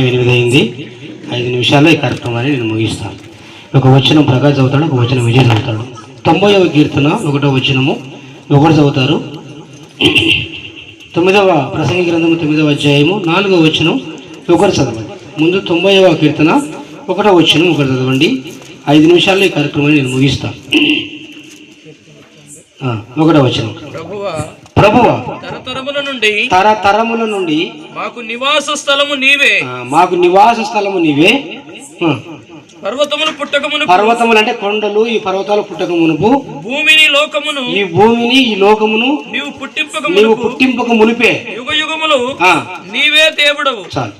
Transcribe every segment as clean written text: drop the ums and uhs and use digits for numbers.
8 అయింది. 5 నిమిషాల్లో ఈ కార్యక్రమాన్ని నేను ముగిస్తాను. ఒక వచనం ప్రకాష్ చదువుతాడు, ఒక వచనం విజయ్ చదువుతాడు. 90వ కీర్తన 1వ వచనము ఒకరు చదువుతారు. 9వ ప్రసంగి గ్రంథము 9వ అధ్యాయము 4వ వచనం ఒకరు చదవండి. ముందు 90వ కీర్తన 1వ వచనం ఒకరు చదవండి. 5 నిమిషాల్లో ఈ కార్యక్రమాన్ని నేను ముగిస్తాను. 1వ వచనం. ప్రభువా తరతరముల నుండి మాకు నివాస స్థలము నీవే. పర్వతములు అంటే కొండలు, ఈ పర్వతాలు పుట్టక మునుపు భూమిని లోకమును ఈ లోకమును నీవు పుట్టింపక మునిపే యుగ యుగములు నీవే దేవుడవు. చాలు.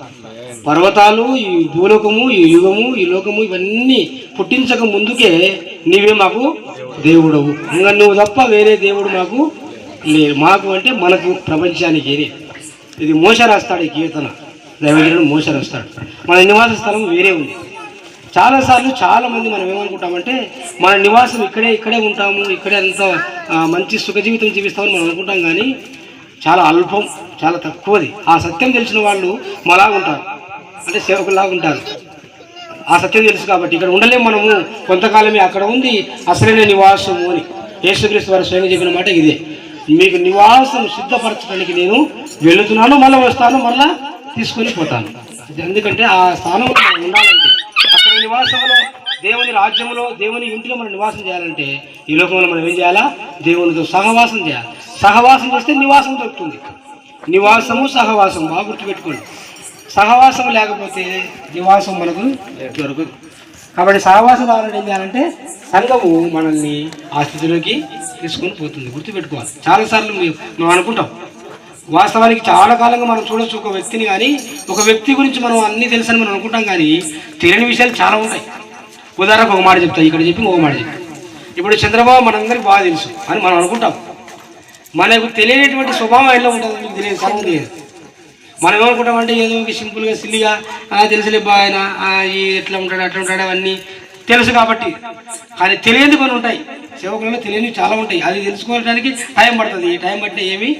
పర్వతాలు, ఈ భూలోకము, ఈ యుగము, ఈ లోకము ఇవన్నీ పుట్టించక ముందుకే నీవే మాకు దేవుడవు. ఇంకా నువ్వు తప్ప వేరే దేవుడు మాకు లేదు. మాకు అంటే మనకు, ప్రపంచానికి. ఇది మోస రాస్తాడు, ఈ కీర్తన దైవజనుడు మోస రాస్తాడు. మన నివాస స్థలం వేరే ఉంది. చాలాసార్లు చాలామంది మనం ఏమనుకుంటామంటే మన నివాసం ఇక్కడే ఉంటాము, ఇక్కడే అంత మంచి సుఖ జీవితం జీవిస్తామని మనం అనుకుంటాం. కానీ చాలా అల్పం, చాలా తక్కువది. ఆ సత్యం తెలిసిన వాళ్ళు మలాగా ఉంటారు, అంటే సేవకులాగా ఉంటారు. ఆ సత్యం తెలుసు కాబట్టి ఇక్కడ ఉండలేము మనము, కొంతకాలమే అక్కడ ఉంది అసలైన నివాసము అని యేసుక్రీస్తు వారు స్వయంగా చెప్పిన మాట ఇదే. మీకు నివాసం సిద్ధపరచడానికి నేను వెళుతున్నాను, మళ్ళీ వస్తాను, మళ్ళీ తీసుకొని పోతాను. ఎందుకంటే ఆ స్థానంలో మనం ఉండాలంటే, అక్కడ నివాసంలో దేవుని రాజ్యంలో దేవుని ఇంటిలో మనం నివాసం చేయాలంటే ఈ లోకంలో మనం ఏం చేయాలా? దేవునితో సహవాసం చేయాలి. సహవాసం చేస్తే నివాసం దొరుకుతుంది. నివాసము సహవాసం బాగా గుర్తుపెట్టుకోండి. సహవాసం లేకపోతే నివాసం మనకు దొరకదు. కాబట్టి సహవాసం కావాలంటే ఏం చేయాలంటే సంఘము మనల్ని ఆ స్థితిలోకి తీసుకొని పోతుంది. గుర్తుపెట్టుకోవాలి. చాలాసార్లు మనం అనుకుంటాం, వాస్తవానికి చాలా కాలంగా మనం చూడొచ్చు ఒక వ్యక్తిని, కానీ ఒక వ్యక్తి గురించి మనం అన్నీ తెలుసని మనం అనుకుంటాం, కానీ తెలియని విషయాలు చాలా ఉంటాయి. ఉదాహరణకు ఒక మాట చెప్తాను, ఇక్కడ చెప్పి ఒక మాట చెప్తాను. ఇప్పుడు చంద్రబాబు మనందరికీ బాగా తెలుసు అని మనం అనుకుంటాం. మనకు తెలియనటువంటి స్వభావం ఎలా ఉంటుందో మీకు తెలియదు, సర్వం తెలియదు. మనం ఏమనుకుంటామంటే ఏదో ఒక సింపుల్గా సిల్లిగా తెలుసులే బా ఆయన ఈ ఎట్లా ఉంటాడు అట్లా ఉంటాడు అవన్నీ తెలుసు కాబట్టి. కానీ తెలియని కొన్ని ఉంటాయి, సేవకులలో తెలియనివి చాలా ఉంటాయి. అది తెలుసుకోవడానికి టైం పడుతుంది. ఈ టైం పట్టిన ఏమీ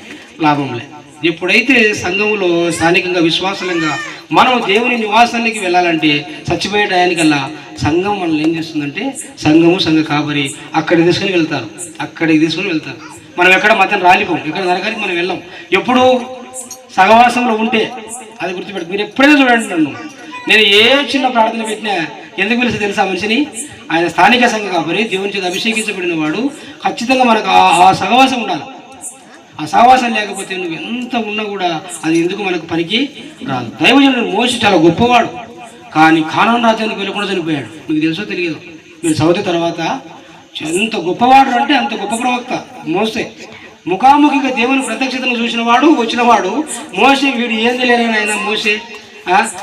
లాభం లేదు. ఎప్పుడైతే సంఘములో స్థానికంగా విశ్వాసంగా మనం దేవుని నివాసానికి వెళ్ళాలంటే చచ్చిపోయే టయానికల్లా సంఘం మనల్ని ఏం చేస్తుందంటే సంఘ కాపరి అక్కడికి తీసుకొని వెళ్తారు. మనం ఎక్కడ మతం రాలిపోం, ఎక్కడ నరకానికి మనం వెళ్ళాం. ఎప్పుడు సహవాసంలో ఉంటే అది గుర్తుపెట్టు. మీరు ఎప్పుడైనా చూడండి, నేను ఏ చిన్న ప్రార్థన పెట్టినా ఎందుకు పిలిచి తెలుసా మనిషిని? ఆయన స్థానిక సంఘ కాపరి, దేవుని చేత అభిషేకించబడిన వాడు. ఖచ్చితంగా మనకు ఆ సహవాసం ఉండాలి. ఆ సహవాసం లేకపోతే నువ్వు ఎంత ఉన్నా కూడా అది ఎందుకు మనకు పనికి రాదు. దైవజనుడు మోషే చాలా గొప్పవాడు, కానీ కానాను రాజ్యానికి వెళ్ళకుండా చనిపోయాడు. మీకు తెలుసో తెలియదు. మీరు చదివిన తర్వాత ఎంత గొప్పవాడు అంటే అంత గొప్ప ప్రవక్త మోసే. ముఖాముఖిగా దేవుని ప్రత్యక్షతను వచ్చినవాడు మోసే. వీడు ఏం తెలియని ఆయన మోసే.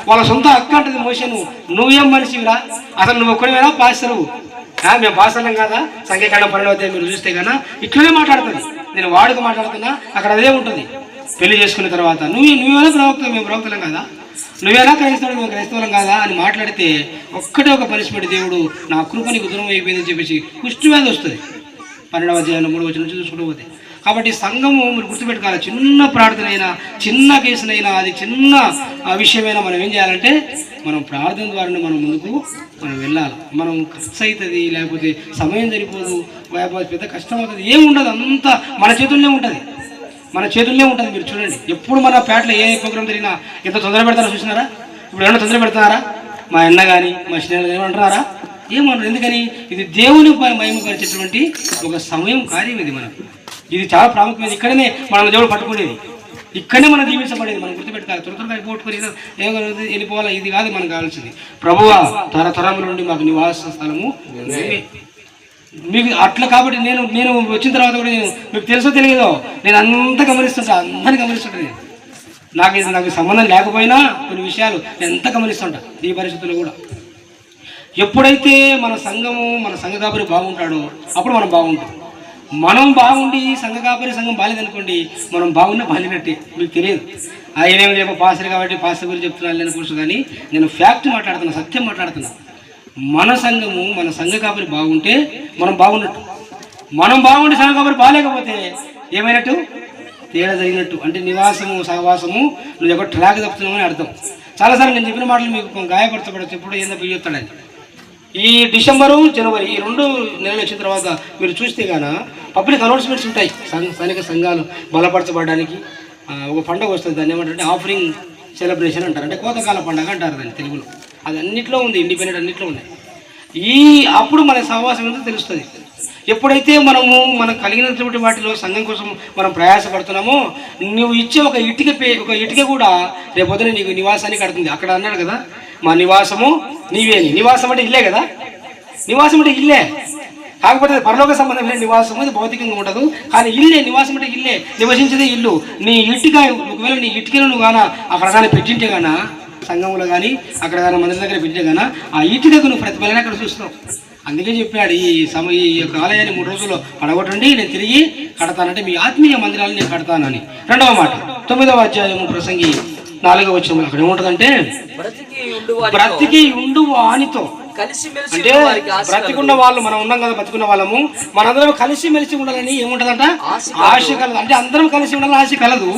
వాళ్ళ సొంత అక్క అంటది మోసే, నువ్వేం మనిషివిరా, అసలు నువ్వు ఒక్కడివేనా పాస్టరు? మేము పాస్టర్లం కాదా? సంఖ్యాకాండం 12 మీరు చూస్తే కన్నా ఇట్లనే మాట్లాడుతుంది. నేను వాడుకు మాట్లాడుతున్నా, అక్కడ అదే ఉంటుంది. పెళ్లి చేసుకున్న తర్వాత నువ్వేనా ప్రవక్త, మేము ప్రవక్తలం కాదా? నువ్వేనా క్రైస్తవుడు, మేము క్రైస్తవులం కాదా అని మాట్లాడితే ఒక్కటే ఒక పనిష్మెంట్, దేవుడు నా కృపనికి దూరం అయిపోయిందని చెప్పేసి కుష్ఠవ్యాధి వస్తుంది. 12వ అధ్యాయంలో 3వ వచనం నుంచి చూసుకుంటూ పోతే. కాబట్టి సంఘము మీరు గుర్తుపెట్టుకోవాలి. చిన్న ప్రార్థన అయినా, చిన్న కేసునైనా, అది చిన్న విషయమైనా మనం ఏం చేయాలంటే మనం ప్రార్థన ద్వారానే మనం ముందుకు వెళ్ళాలి. మనం ఖర్చు అవుతుంది, లేకపోతే సమయం సరిపోదు, లేకపోతే పెద్ద కష్టం అవుతుంది, ఏముండదు. అంతా మన చేతుల్లోనే ఉంటుంది. మీరు చూడండి, ఎప్పుడు మన పేటలో ఏ ప్రోగ్రాం జరిగినా ఎంత తొందర పెడతారో చూసినారా? ఇప్పుడు ఏమన్నా తొందర పెడుతున్నారా? మా అన్న కానీ మా స్నేహితులు ఏమంటున్నారా? ఏమంటారు? ఎందుకని? ఇది దేవుని మహిమపరిచేటువంటి ఒక సమయం కార్యం. ఇది చాలా ప్రాముఖ్యమైనది. ఇక్కడనే మన దేవుడు పట్టుకునేది, ఇక్కడనే మనం జీవించబడేది. మనం గుర్తుపెట్టుకోవాలి. త్వరగా పోట్టుకొని వెళ్ళిపోవాలి, ఇది కాదు మనకు కావాల్సింది. ప్రభువా తరతరముల నుండి మాకు నివాస స్థలము మీకు అట్లా. కాబట్టి నేను వచ్చిన తర్వాత కూడా మీకు తెలుసో తెలియదో నేను అందరినీ గమనిస్తుంటా. నాకు సంబంధం లేకపోయినా కొన్ని విషయాలు ఎంత గమనిస్తుంటా ఈ పరిస్థితుల్లో కూడా. ఎప్పుడైతే మన సంఘ కాపరి బాగుంటాడో అప్పుడు మనం బాగుంటాం. మనం బాగుండి సంఘ కాపరి సంఘం బాగాలేదనుకోండి, మనం బాగాలేనట్టే. మీకు తెలియదు. ఆయనేమో రేపు పాస్టర్ కాబట్టి పాస్టర్ గురించి చెప్తున్నాను అనుకోవచ్చు, కానీ నేను ఫ్యాక్ట్ మాట్లాడుతున్నా, సత్యం మాట్లాడుతున్నా. మన సంఘము మన సంఘ కాపరి బాగుంటే మనం బాగున్నట్టు. మనం బాగుండి సంఘ కాపరి బాగాలేకపోతే ఏమైనట్టు? తేడా జరిగినట్టు. అంటే నివాసము సహవాసము నువ్వు ఒక ట్రాక్ తప్పుతున్నావు అని అర్థం. చాలాసార్లు నేను చెప్పిన మాటలు మీకు గాయపరచబడచ్చు, ఎప్పుడు ఏందో చెప్తాడని. ఈ డిసెంబరు జనవరి ఈ 2 నెలలు వచ్చిన తర్వాత మీరు చూస్తే గాన పబ్లిక్ అనౌన్స్మెంట్స్ ఉంటాయి. స్థానిక సంఘాలు బలపరచబడడానికి ఒక పండుగ వస్తుంది, దాన్ని ఏమంటారంటే ఆఫరింగ్ సెలబ్రేషన్ అంటారు, అంటే కోతకాల పండుగ అంటారు దాన్ని తెలుగులో. అది అన్నింటిలో ఉంది, ఇండిపెండెంట్ అన్నింటిలో ఉన్నాయి. అప్పుడు మన సహవాసం ఏంటో తెలుస్తుంది. ఎప్పుడైతే మనకు కలిగినటువంటి వాటిలో సంఘం కోసం మనం ప్రయాసపడుతున్నామో, నువ్వు ఇచ్చే ఒక ఇటుక కూడా రేపొద్దున నీకు నివాసాన్ని కడుతుంది. అక్కడ అన్నాడు కదా, మా నివాసము నీవే. నివాసం అంటే ఇల్లే కదా, నివాసం అంటే ఇల్లే. కాకపోతే పరలోక సంబంధమైన నివాసం అది భౌతికంగా ఉండదు, కానీ ఇల్లే. నివాసం అంటే ఇల్లే, నివసించేదే ఇల్లు. నీ ఇటుక, ఒకవేళ నీ ఇటుకను నువ్వు గాన అక్కడ కానీ పెట్టింటే గాన, సంఘంలో కానీ అక్కడ కానీ మందిరం దగ్గర పెట్టింటే గాన, ఆ ఇటుకకు నువ్వు ప్రతిఫలన అక్కడ చూస్తున్నావు. అందుకే చెప్పాడు, ఈ యొక్క ఆలయాన్ని 3 రోజుల్లో పడగొట్టండి, నేను తిరిగి కడతానంటే మీ ఆత్మీయ మందిరాలను నేను కడతానని. 2వ మాట 9వ అధ్యాయము ప్రసంగి 4వ వచనం అక్కడ ఏముంటుందంటే, బ్రతికి ఉండు వానితో. అంటే బ్రతికున్న వాళ్ళు మనం ఉన్నాం కదా, బతికున్న వాళ్ళము మనందరం కలిసి మెలిసి ఉండాలని ఏముంటదంట, ఆశ కలదు. అంటే అందరం కలిసి ఉండాలని ఆశ కలదు.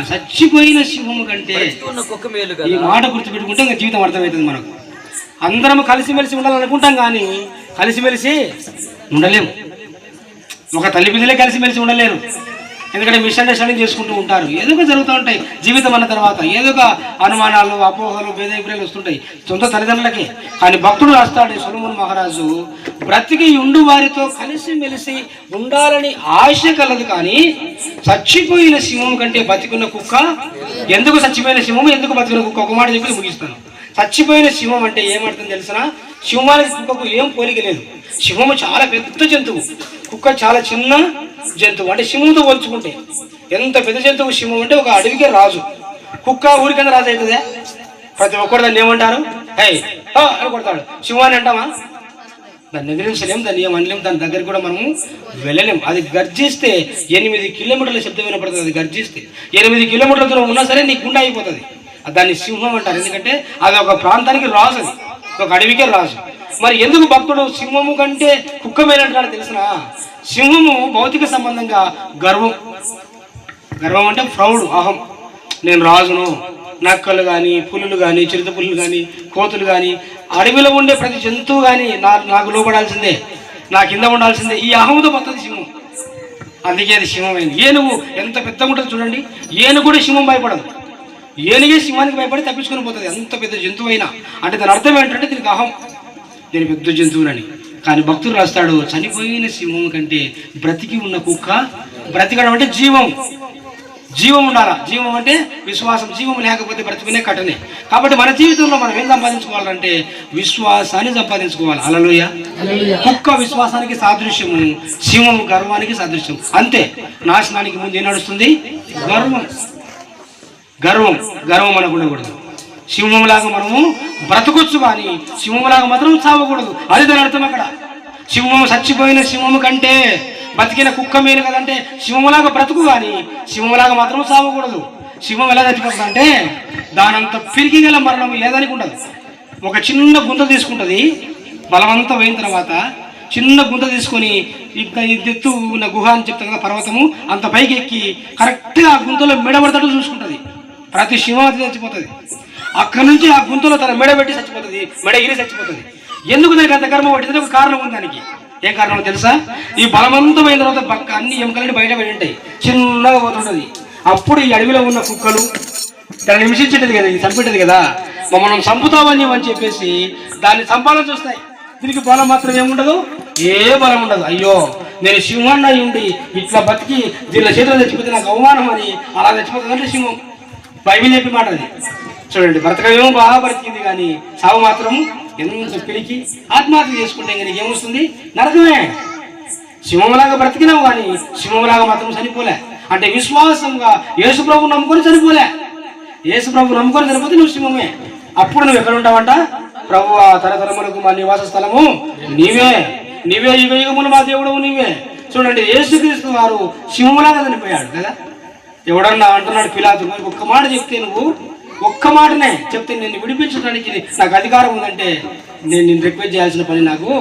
చచ్చిపోయిన సింహము కంటే ఈ మాట గుర్తుపెట్టుకుంటే ఇంకా జీవితం అర్థమవుతుంది మనకు. అందరం కలిసిమెలిసి ఉండాలనుకుంటాం, కానీ కలిసిమెలిసి ఉండలేము. ఒక తల్లి పిల్లలే కలిసిమెలిసి ఉండలేరు, ఎందుకంటే మిస్అండర్స్టాండింగ్ చేసుకుంటూ ఉంటారు. ఏదో ఒక జరుగుతూ ఉంటాయి జీవితం అన్న తర్వాత, ఏదో ఒక అనుమానాలు, అపోహలు, భేదాభిప్రాయాలు వస్తుంటాయి సొంత తల్లిదండ్రులకి. కానీ భక్తుడు రాస్తాడు సొలొమోను మహారాజు, బ్రతికి ఉండు వారితో కలిసిమెలిసి ఉండాలని ఆశ కలదు, కానీ చచ్చిపోయిన సింహం కంటే బతికున్న కుక్క. ఎందుకు చచ్చిపోయిన సింహం, ఎందుకు బతికిన కుక్క? ఒక మాట చెప్పి ముగిస్తాను. చచ్చిపోయిన సింహం అంటే ఏమంటుందో తెలిసిన, సింహానికి కుక్కకు ఏం పోలిక లేదు. సింహము చాలా పెద్ద జంతువు, కుక్క చాలా చిన్న జంతువు. అంటే సింహంతో పోల్చుకుంటే ఎంత పెద్ద జంతువు సింహం అంటే, ఒక అడవికే రాజు. కుక్క ఊరికింద రాజు అవుతుందే? ప్రతి ఒక్కరు దాన్ని ఏమంటారు, అని కొడతాడు. సింహాన్ని అంటామా? దాన్ని ఎదిరించలేం, దాన్ని ఏమనలేం, దాని దగ్గర కూడా మనము వెళ్ళలేం. అది గర్జిస్తే 8 కిలోమీటర్ల శబ్దం వినపడుతుంది. అది గర్జిస్తే 8 కిలోమీటర్ల దూరం ఉన్నా సరే నీకు గుండె అయిపోతుంది. దాన్ని సింహం అంటారు, ఎందుకంటే అది ఒక ప్రాంతానికి రాజు, అది ఒక అడవికే రాజు. మరి ఎందుకు భక్తుడు సింహము కంటే కుక్క మేలంటాడు తెలిసిన? సింహము భౌతిక సంబంధంగా గర్వం అంటే ప్రౌడ్, అహం. నేను రాజును. నక్కలు కానీ, పులులు కానీ, చిరుత పులులు కానీ, కోతులు కానీ, అడవిలో ఉండే ప్రతి జంతువు కానీ నాకు లోపడాల్సిందే, నా కింద ఉండాల్సిందే, ఈ అహంతో పోతుంది సింహం. అందుకే అది సింహమైంది. ఏనుగు ఎంత పెద్దగా ఉంటుంది చూడండి, ఏనుగు కూడా సింహం భయపడదు. ఏనుగే సింహానికి భయపడి తప్పించుకొని పోతుంది, ఎంత పెద్ద జంతువు అయినా. అంటే దాని అర్థం ఏంటంటే దీనికి అహం, నేను పెద్ద జంతువునని. కానీ భక్తుడు రాస్తాడు, చనిపోయిన సింహం కంటే బ్రతికి ఉన్న కుక్క. బ్రతికడం అంటే జీవం ఉండాలా. జీవం అంటే విశ్వాసం. జీవం లేకపోతే బ్రతికునే కట్టనే. కాబట్టి మన జీవితంలో మనం ఏం సంపాదించుకోవాలంటే విశ్వాసాన్ని సంపాదించుకోవాలి. హల్లెలూయా. కుక్క విశ్వాసానికి సాదృశ్యము, సింహం గర్వానికి సాదృశ్యం. అంతే. నాశనానికి ముందు ఏం నడుస్తుంది? గర్వం మనకు ఉండకూడదు. సింహంలాగా మనము బ్రతకొచ్చు, కానీ సింహంలాగా మాత్రం చావకూడదు. అది దాని అర్థం. అక్కడ సింహం, చచ్చిపోయిన సింహము కంటే బతికిన కుక్క మేలు కదంటే, సింహంలాగా బ్రతుకు, కానీ సింహంలాగా మాత్రం చావకూడదు. సింహం ఎలా చచ్చిపోతుంది అంటే, దానంత పిరికి గల మరణం లేదానికి ఉండదు. ఒక చిన్న గుంత తీసుకుంటుంది, బలవంతం అయిన తర్వాత చిన్న గుంత తీసుకొని, ఇంత ఎత్తు ఉన్న గుహ అని చెప్తాం కదా, పర్వతము, అంత పైకి ఎక్కి కరెక్ట్గా ఆ గుంతలో మెడబడతాడు చూసుకుంటుంది. ప్రతి సింహాతి చచ్చిపోతుంది. అక్కడి నుంచి ఆ గుంతలో తన మెడ పెట్టి చచ్చిపోతుంది, మెడ ఇరి చచ్చిపోతుంది. ఎందుకు దానికి అంత కర్మ పట్టింది? ఒక కారణం ఉంది దానికి. ఏం కారణం తెలుసా? ఈ బలవంతమైన తర్వాత అన్ని ఎముకలని బయట పడి ఉంటాయి, చిన్నగా పోతుంటుంది. అప్పుడు ఈ అడవిలో ఉన్న కుక్కలు దాన్ని హింసించేది కదా, ఇది చంపేటది కదా, మనం చంపుతామని చెప్పేసి దాన్ని చంపాలని చూస్తాయి. దీనికి బలం మాత్రం ఏముండదు, ఏ బలం ఉండదు. అయ్యో, నేను సింహాన్ని అయి ఉండి ఇట్లా బతికి దీనిలో చేతులు చచ్చిపోతే నాకు అవమానం అని అలా చచ్చిపోతుంది అంటే సింహం. బైబిల్ చెప్పి మాట అది. చూడండి, బ్రతకమేమో బాగా బ్రతికింది, కానీ సావు మాత్రం ఎంత పిరికి. ఆత్మహత్య చేసుకుంటే నీకు ఏమొస్తుంది? నరకమే. సింహంలాగా బ్రతికినావు, కానీ సింహంలాగా మాత్రం చనిపోలే. అంటే విశ్వాసంగా యేసుప్రభు నమ్ముకొని చనిపోలే. యేసుప్రభు నమ్ముకొని చనిపోతే నువ్వు సింహమే. అప్పుడు నువ్వు ఎక్కడ ఉంటావంట? ప్రభువా, తరతరములకు మా నివాస స్థలము నీవే, యుగ యుగములు మా దేవుడవు నీవే. చూడండి, యేసుక్రీస్తు వారు సింహంలాగా చనిపోయాడు కదా. ఎవడన్నా అంటున్నాడు పిలాతు, ఒక్క మాట చెప్తే, నువ్వు ఒక్క మాటనే చెప్తే నేను విడిపించడానికి నాకు అధికారం ఉందంటే, నేను నిన్ను రిక్వెస్ట్ చేయాల్సిన పని నాకు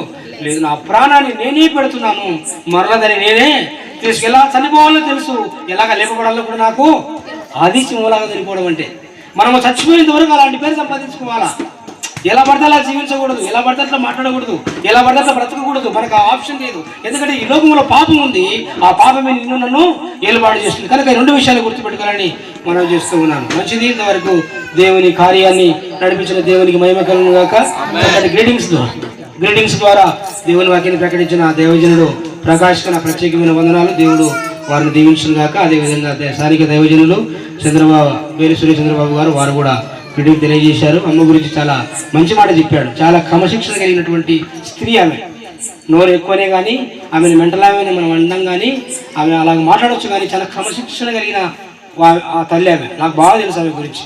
లేదు. నా ప్రాణాన్ని నేనే పెడుతున్నాను, మరలదని నేనే తీసుకెళ్ళా. చనిపోవాలో తెలుసు, ఎలాగ లేపబడాలో కూడా నాకు. అది సింహంలాగా చనిపోవడం అంటే. మనము చచ్చిపోయేంత వరకు అలాంటి పేరు సంపాదించుకోవాలా. ఎలా పడితే అలా జీవించకూడదు, ఎలా పడితే అట్లా మాట్లాడకూడదు, ఎలా పడితే అట్లా బ్రతకకూడదు. మనకు ఆ ఆప్షన్ లేదు. ఎందుకంటే ఈ లోకంలో పాపం ఉంది, ఆ పాపమే నిన్ను నన్ను ఏలుబాటు చేస్తుంది. కనుక ఈ 2 విషయాలు గుర్తుపెట్టుకోవాలని మనం చేస్తూ ఉన్నాను. మంచిది. ఇంతవరకు దేవుని కార్యాన్ని నడిపించిన దేవునికి మహిమ కలుగును గాక. గ్రీటింగ్స్ ద్వారా దేవుని వాక్యాన్ని ప్రకటించిన దైవజనుడు ప్రకాష్ కు నా ప్రత్యేకమైన వందనాలు. దేవుడు వారిని దీవించును గాక. అదేవిధంగా స్థానిక దైవజనులు వేలు సురేష్ చంద్రబాబు గారు వారు కూడా గ్రీటింగ్ తెలియజేశారు. అమ్మ గురించి చాలా మంచి మాట చెప్పాడు. చాలా క్రమశిక్షణ కలిగినటువంటి స్త్రీ ఆమె. నోరు ఎక్కువనే కానీ ఆమెను మెంటల్ ఆమెను మనం అనడం కానీ ఆమె అలాగ మాట్లాడవచ్చు కానీ చాలా క్రమశిక్షణ కలిగిన ఆ తల్లి ఆమె. నాకు బాగా తెలుసు ఆమె గురించి.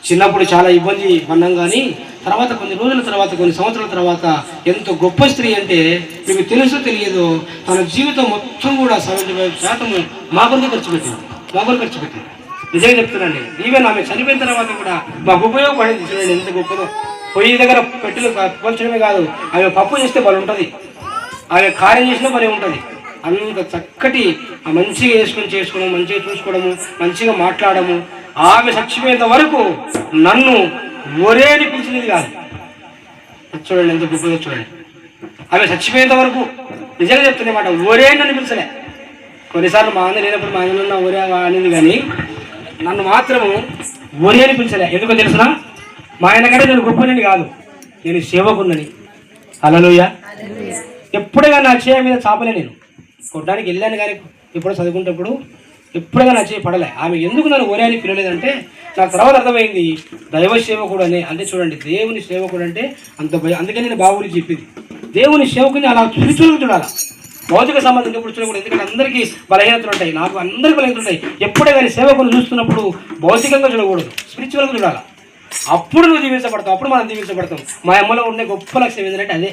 చిన్నప్పుడు చాలా ఇబ్బంది పడ్డాం కానీ తర్వాత కొన్ని రోజుల తర్వాత కొన్ని సంవత్సరాల తర్వాత ఎంతో గొప్ప స్త్రీ అంటే మీకు తెలుసో తెలియదో తన జీవితం మొత్తం కూడా 75% మా కొరకు ఖర్చు పెట్టింది. నిజంగా చెప్తున్నాను. ఈవెన్ ఆమె చనిపోయిన తర్వాత కూడా మాకు ఉపయోగపడింది. చూడండి ఎంత గొప్పదో. పొయ్యి దగ్గర పెట్టెలు పోల్చడమే కాదు, ఆమె పప్పు చేస్తే బలం ఉంటుంది, ఆమె కార్యం చేసినా పని ఉంటుంది. అంత చక్కటి మంచిగా చేసుకోవడం, మంచిగా చూసుకోవడము, మంచిగా మాట్లాడము. ఆమె చచ్చిపోయేంత వరకు నన్ను ఒరే అని పిలిచినది కాదు. చూడండి ఎంత గొప్పగా. చూడండి ఆమె చచ్చిపోయేంత వరకు నిజంగా చెప్తున్నమాట, ఒరే నన్ను పిలిచలే. కొన్నిసార్లు మా అన్న లేనప్పుడు మా అన్న ఒరే అనేది కానీ నన్ను మాత్రము ఒరే అని పిలిచలే. ఎందుకో తెలుసునా? మా ఆయన కంటే నేను గొప్పనని కాదు, నేను సేవకున్నని. హల్లెలూయా. ఎప్పుడైనా నా చేయ మీద చాపలే. నేను కొట్టడానికి వెళ్ళాను కానీ ఎప్పుడో చదువుకుంటప్పుడు ఎప్పుడైనా నా చేయి పడలే. ఆమె ఎందుకు నన్ను ఒరే అని పిలవలేదంటే నాకు తర్వాత అర్థమైంది, దైవ సేవకుడు అని. అంటే చూడండి, దేవుని సేవకుడు అంటే అంత భయం. అందుకని నేను బాబు గురించి చెప్పింది. దేవుని సేవకుని అలా స్పిరిచువల్గా చూడాలి, భౌతిక సంబంధం ఎప్పుడు చూడకూడదు. ఎందుకంటే అందరికీ బలహీనతలు ఉంటాయి, నాకు అందరికీ బలహీనతలు ఉంటాయి. ఎప్పుడే కానీ సేవకుని చూస్తున్నప్పుడు భౌతికంగా చూడకూడదు, స్పిరిచువల్గా చూడాలి. అప్పుడు నువ్వు దీవించబడతావు, అప్పుడు మనం దీవించబడతాం. మా అమ్మలో ఉండే గొప్ప లక్ష్యం ఏంటంటే అదే,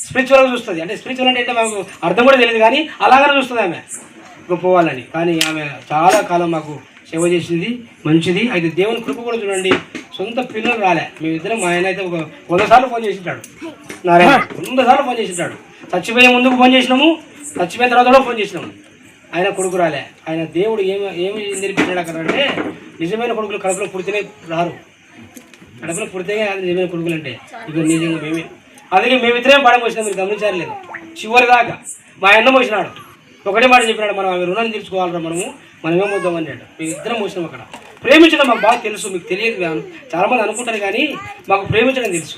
స్పిరిచువల్గా చూస్తుంది. అంటే స్పిరిచువల్ అంటే మాకు అర్థం కూడా తెలియదు కానీ అలాగనే చూస్తుంది ఆమె గొప్పవాళ్ళని. కానీ ఆమె చాలా కాలం మాకు సేవ చేసింది, మంచిది. అయితే దేవుని కృప కూడా చూడండి, సొంత పిల్లలు రాలే. మేమిద్దరం మా ఆయన అయితే ఒక 100 సార్లు ఫోన్ చేసింటాడు. నారాయణ 100 సార్లు ఫోన్ చేసింటాడు. చచ్చిపోయే ముందుకు ఫోన్ చేసినాము, చచ్చిపోయిన తర్వాత కూడా ఫోన్ చేసినాము. ఆయన కొడుకు రాలే. ఆయన దేవుడు ఏమి నేర్పించాడు అక్కడ అంటే, నిజమైన కొడుకులు కడుపులో పుడితేనే రారు. కడుపులో పుడితేనే అది నిజమైన కొడుకులు అంటే ఇక నిజంగా మేమే. అందుకే మేమిద్దరేం పడం పోసినాం, మీరు గమనించలేదు. చివరి దాకా మా అన్న పోసినాడు. ఒకటే మాట చెప్పినాడు, మనం ఆమె రుణాన్ని తీర్చుకోవాలరా, మనమేం వద్దాం అన్నాడు. మేము ఇద్దరం పోసినాం. అక్కడ ప్రేమించడం మాకు బాగా తెలుసు, మీకు తెలియదు. చాలామంది అనుకుంటారు కానీ మాకు ప్రేమించడం తెలుసు.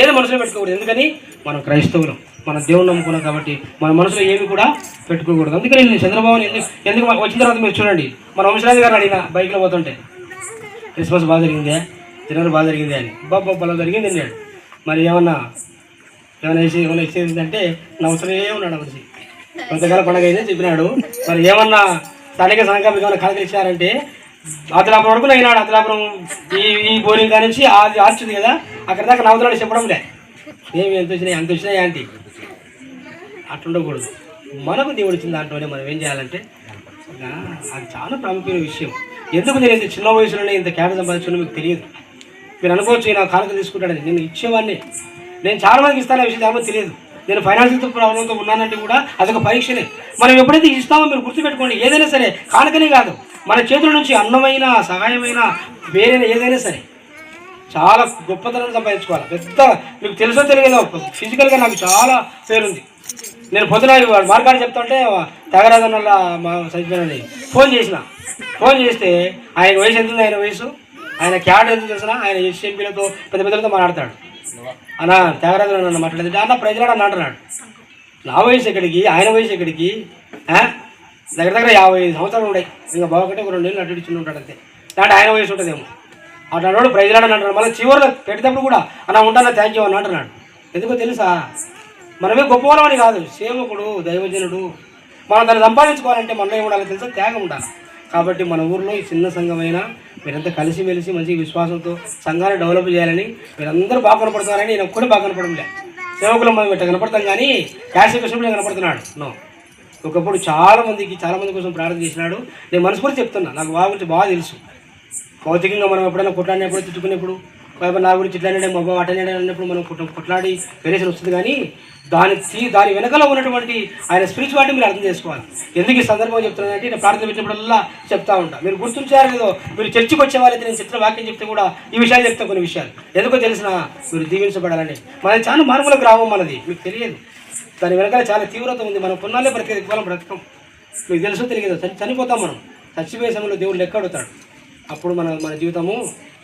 ఏదో మనసులో పెట్టుకోకూడదు. ఎందుకని మనం క్రైస్తవులం, మన దేవుని నమ్ముకున్నాం కాబట్టి మన మనసులో ఏమి కూడా పెట్టుకోకూడదు. అందుకని నేను చంద్రబాబుని ఎందుకు వచ్చిన తర్వాత మీరు చూడండి, మన వంశరాజు గారు అడిగిన బైక్లో పోతుంటే క్రిస్మస్ బాగా జరిగిందే, జనవరి బాగా జరిగిందే అని. బాబా జరిగింది అన్నాడు. మరి ఏమన్నా ఇచ్చేదంటే నా అవసరం ఏమన్నాడు మనిషి. కొంతకాలం పండుగ అయితే చెప్పినాడు. మరి ఏమన్నా స్థానిక సంఘం ఏమైనా కలకలు ఇచ్చారంటే అతలాపురం వరకు అయినాడు. అతలాపురం ఈ బోరింగ్ కాడి నుంచి అది ఆర్చుంది కదా, అక్కడ దాకా నవ్వుతున్నాడు. చెప్పడం లే, ఏమి ఎంత వచ్చినాయి ఆంటీ. అట్లుండకూడదు. మనకు దేవుడు ఇచ్చిన దాంట్లోనే మనం ఏం చేయాలంటే, అది చాలా ప్రాముఖ్యమైన విషయం. ఎందుకు నేను ఇంత చిన్న వయసులోనే ఇంత క్యాడ సంపాదించుకున్నా మీకు తెలియదు. మీరు అనుకోవచ్చు నా కానుక తీసుకుంటాడని. నేను ఇచ్చేవాడిని. నేను చాలా మందికి ఇస్తాను, విషయం చాలా తెలియదు. నేను ఫైనాన్షియల్ ప్రాబ్లంతో ఉన్నానంటే కూడా అదొక పరీక్షనే. మనం ఎప్పుడైతే ఇస్తామో మీరు గుర్తుపెట్టుకోండి, ఏదైనా సరే కానుకనే కాదు, మన చేతుల నుంచి అన్నమైన సహాయమైన వేరైనా ఏదైనా సరే చాలా గొప్పతనం సంపాదించుకోవాలి. పెద్ద మీకు తెలుసో తెలియదో, ఫిజికల్గా నాకు చాలా పేరుంది. నేను పొద్దున మార్గాన్ని చెప్తుంటే త్యాగరాజన్నల్లా మా చనిపోయినని ఫోన్ చేస్తే ఆయన వయసు ఎంత ఉంది, ఆయన వయసు, ఆయన క్యాడ్ ఎంత తెలిసిన, ఆయన ఎస్ఎంపీలతో పెద్ద పెద్దలతో మాట్లాడతాడు. అన్న త్యాగరాజు నన్ను మాట్లాడితే అన్న ప్రజలాడు అన్న అంటున్నాడు. నా వయసు ఎక్కడికి, ఆయన వయసు ఎక్కడికి, దగ్గర 55 సంవత్సరాలు ఉన్నాయి. ఇంకా బాగుంటే ఒక 2 నెలలు అటు చిన్న ఉంటాడు అంతే. అంటే ఆయన వయసు ఉంటుందేమో. అట్లాడు ప్రజలాడని అంటున్నాడు. మళ్ళీ చివరిలో పెట్టేటప్పుడు కూడా అన్న ఉంటానా, థ్యాంక్ యూ అని అంటున్నాడు. ఎందుకో తెలుసా, మనమే గొప్పవాళ్ళమని కాదు, సేవకుడు దైవజనుడు. మనం దాన్ని సంపాదించుకోవాలంటే మనలో ఏమి ఉండాలి తెలుసా, త్యాగం ఉండాలి. కాబట్టి మన ఊర్లో ఈ చిన్న సంఘమైనా మీరంతా కలిసిమెలిసి మంచి విశ్వాసంతో సంఘాన్ని డెవలప్ చేయాలని మీరందరూ బాగా కనపడుతున్నారని నేను ఒక్కడే బాగా కనపడడం లే. సేవకులు మనం ఇట్లా కనపడతాం కానీ క్యాష్ కృష్ణుడు కనపడుతున్నాడు. నో, ఒకప్పుడు చాలా మంది కోసం ప్రార్థన చేసినాడు. నేను మనస్ఫూర్తి చెప్తున్నా, నాకు బాగా గురించి బాగా తెలుసు. భౌతికంగా మనం ఎప్పుడైనా కొట్లాడినప్పుడు తిట్టుకునేప్పుడు నా గురించి ఇట్లానే మొబ్బ అటనే అన్నప్పుడు మనం కొట్లాడి వేరేషన్ వస్తుంది. కానీ దాని వెనకలో ఉన్నటువంటి ఆయన స్పిరిచువాలిటీ మీరు అర్థం చేసుకోవాలి. ఎందుకు ఈ సందర్భంగా చెప్తున్నానంటే నేను ప్రార్థన పెట్టినప్పుడల్లా చెప్తా ఉంటా. మీరు గుర్తుంచారు లేదో, మీరు చర్చికి వచ్చే వాళ్ళైతే నేను చిత్ర వాక్యం చెప్తే కూడా ఈ విషయాలు చెప్తాను. కొన్ని విషయాలు ఎందుకో తెలిసిన మీరు దీవించబడాలని. మనది చాలా మారుమూల గ్రామం మనది, మీకు తెలియదు. దాని వెనకాల చాలా తీవ్రత ఉంది. మనం కొన్నాళ్ళే బ్రతకం మీకు తెలుసో తెలియదు. చనిపోతాం మనం. చచ్చిపోయే సమయంలో దేవుడు లెక్క అడుగుతాడు. అప్పుడు మన జీవితము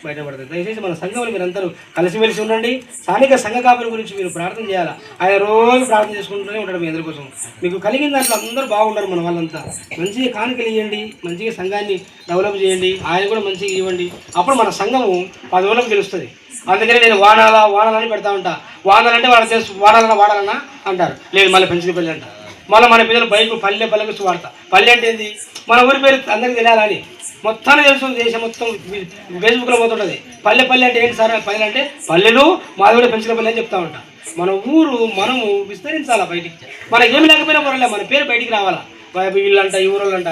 బయటపడుతుంది. దయచేసి మన సంఘంలో మీరు అందరూ కలిసిమెలిసి ఉండండి. స్థానిక సంఘ కాపుల గురించి మీరు ప్రార్థన చేయాలి. ఆయన రోజు ప్రార్థన చేసుకుంటూనే ఉంటాడు మీ అందరి కోసం. మీకు కలిగిన దాంట్లో అందరూ బాగుంటారు. మన వాళ్ళంతా మంచిగా కానుకలు ఇవ్వండి, మంచిగా సంఘాన్ని డెవలప్ చేయండి, ఆయన కూడా మంచిగా ఇవ్వండి. అప్పుడు మన సంఘము 10 రోజులకు తెలుస్తుంది. అందుకని నేను వాడాలని పెడతా ఉంటా. వాడాలంటే వాళ్ళు తెలుసు, వాడాలన్నా అంటారు. లేదు మళ్ళీ పెంచిన పల్లె అంటారు. మళ్ళీ మన పిల్లలు పల్లెకు వాడతా. పల్లె అంటే ఏంది? మన ఊరి పేరు అందరికీ తెలియాలని మొత్తాన్ని తెలుసు. దేశం మొత్తం ఫేస్బుక్లో పోతుంటుంది. పల్లె అంటే ఏంటి సార్? పల్లె అంటే పల్లెలు మాధవుడు పెంచిన పల్లె అని చెప్తా ఉంటా. మన ఊరు మనము విస్తరించాలా బయటికి. మనకి ఏమి లేకపోయినా పర్వాలే, మన పేరు బయటికి రావాలా. వీళ్ళంట ఈ ఊరోళ్ళు అంట.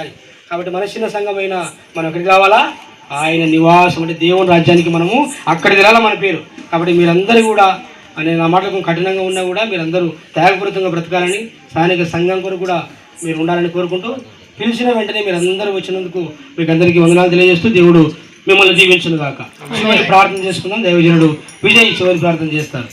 కాబట్టి మన చిన్న సంఘమైన మనం ఎక్కడికి రావాలా? ఆయన నివాసం అంటే దేవుని రాజ్యానికి మనము అక్కడికి వెళ్ళాలా మన పేరు. కాబట్టి మీరందరూ కూడా నేను నా మాటలకు కఠినంగా ఉన్నా కూడా మీరందరూ త్యాగపూరితంగా బ్రతకాలని, స్థానిక సంఘం కొరకు కూడా మీరు ఉండాలని కోరుకుంటూ, పిలిచిన వెంటనే మీరు అందరూ వచ్చినందుకు మీకు అందరికీ వందనాలు తెలియజేస్తూ దేవుడు మిమ్మల్ని దీవించును గాక. చివరి ప్రార్థన చేసుకుందాం. దైవజనుడు విజయ్ చివరి ప్రార్థన చేస్తారు.